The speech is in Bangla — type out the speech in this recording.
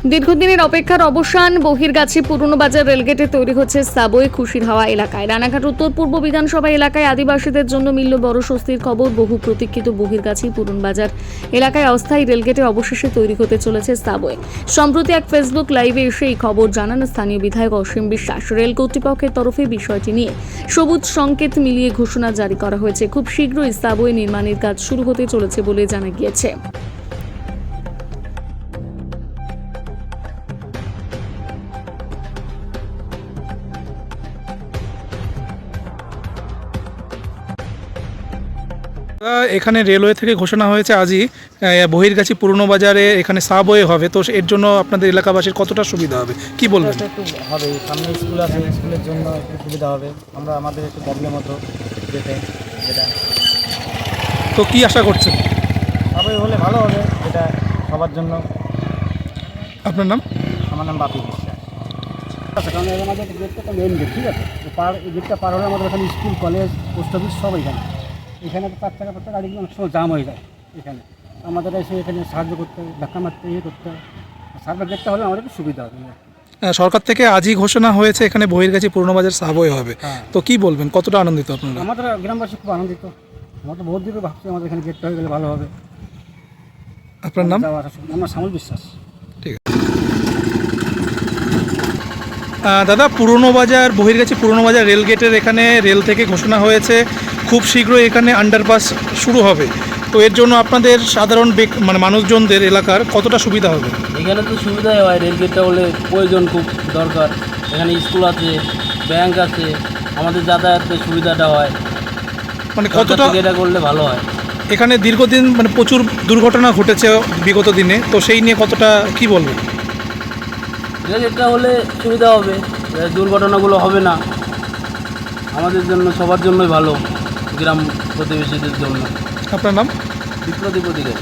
দীর্ঘদিনের অপেক্ষার অবসান। বহিরগাছি পুরনো বাজার রেলগেটে তৈরি হচ্ছে সাবওয়ে খুশির হাওয়া এলাকায়। রানাঘাট উত্তর পূর্ব বিধানসভা এলাকায় আদিবাসীদের জন্য মিলল বড় স্বস্তির খবর। বহু প্রতীক্ষিত বহিরগাছি পুরনো বাজার এলাকায় অস্থায়ী রেলগেটে অবশেষে তৈরি হতে চলেছে সাবওয়ে। সম্প্রতি এক ফেসবুক লাইভে এসে এই খবর জানান স্থানীয় বিধায়ক অসীম বিশ্বাস। রেল কর্তৃপক্ষের তরফে বিষয়টি নিয়ে সবুজ সংকেত মিলিয়ে ঘোষণা জারি করা হয়েছে। খুব শীঘ্রই সাবওয়ে নির্মাণের কাজ শুরু হতে চলেছে বলে জানা গিয়েছে। এখানে রেলওয়ে থেকে ঘোষণা হয়েছে আজই বহিরগাছি পুরনো বাজারে এখানে সাবওয়ে হবে, তো এর জন্য আপনাদের এলাকাবাসীর কতটা সুবিধা হবে কি বলবেন? একটু হবে, সামনে স্কুল আছে, স্কুলের জন্য একটু সুবিধা হবে। আমাদের একটু প্রবলেম হতো যেতে, যেটা তো কি আশা করছেন? সবাই হলে ভালো হবে, এটা সবার জন্য। আপনার নাম? আমার নাম বাপি বিশ্বাস। আচ্ছা, কারণ আমাদের গেটটা তো মেন গেট, ঠিক আছে? তো এই গেটটা পার হলে আমাদের এখানে স্কুল, কলেজ, পোস্ট অফিস সব এখানে তো 4 গাড়িগুলো অনেক সময় জাম হয়ে যায়। এখানে আমাদের এসে এখানে সাহায্য করতে হয়, ধাক্কা মারতে করতে হয়। সার্ভে গেটটা হলে আমাদের একটু সুবিধা হবে। সরকার থেকে আজই ঘোষণা হয়েছে এখানে বহিরগাছি পুরনো বাজার সাবওয়ে হবে, হ্যাঁ। তো কি বলবেন, কতটা আনন্দিত আপনারা? আমাদের গ্রামবাসী খুব আনন্দিত। আমরা তো বহুত দিকে ভাবছি আমাদের এখানে গেটটা হয়ে গেলে ভালো হবে। আপনার নাম? আমার শ্যামল বিশ্বাস। ঠিক আছে। দাদা, পুরনো বাজার বহিরগাছি পুরনো বাজার রেল গেটের এখানে রেল থেকে ঘোষণা হয়েছে খুব শীঘ্রই এখানে আন্ডারপাস শুরু হবে, তো এর জন্য আপনাদের সাধারণ মানুষজনদের এলাকার কতটা সুবিধা হবে? এখানে তো সুবিধাই হয়, রেল গেটটা হলে প্রয়োজন, খুব দরকার। এখানে স্কুল আছে, ব্যাংক আছে, আমাদের যাতায়াতের সুবিধাটা হয়। কতটা এটা করলে ভালো হয়। এখানে দীর্ঘদিন প্রচুর দুর্ঘটনা ঘটেছে বিগত দিনে, তো সেই নিয়ে কতটা কি বলবেন? রেল গেটটা হলে সুবিধা হবে, দুর্ঘটনাগুলো হবে না। আমাদের জন্য, সবার জন্যই ভালো, গ্রাম প্রতিবেশীদের জন্য। আপনার নাম? বিপ্রদীপ অধিকারী।